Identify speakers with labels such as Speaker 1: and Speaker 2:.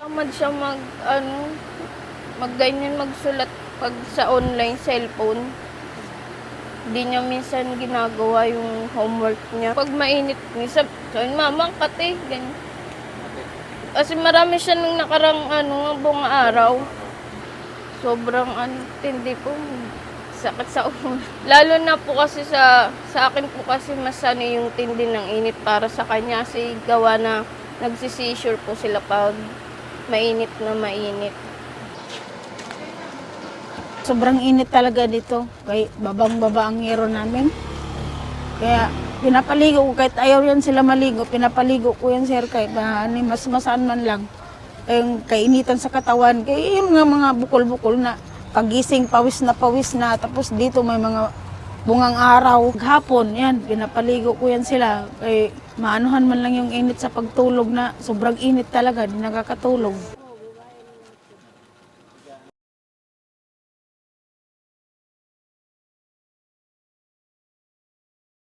Speaker 1: Tamad siya magganyan magsulat pag sa online cellphone. Hindi niya minsan ginagawa yung homework niya. Pag mainit, minsan, mama, kate, ganyan. Kasi marami siya nung nakarang buong araw. Sobrang tindi po. Sakit sa ulo. Lalo na po kasi sa akin po kasi mas yung tindi ng init para sa kanya. Kasi gawa na nagsisisure po sila pag mainit na mainit.
Speaker 2: Sobrang init talaga dito. Kaya babang-baba ang hero namin. Kaya pinapaligo ko, kahit ayaw yan sila maligo, pinapaligo ko yan, sir, kahit mas-masaan man lang. Yung kainitan sa katawan, kaya yung mga bukol-bukol na pagising, pawis na, tapos dito may mga bungang araw. Hapon, yan, pinapaligo ko yan sila. Kaya maanuhan man lang yung init sa pagtulog na sobrang init talaga, di nakakatulog.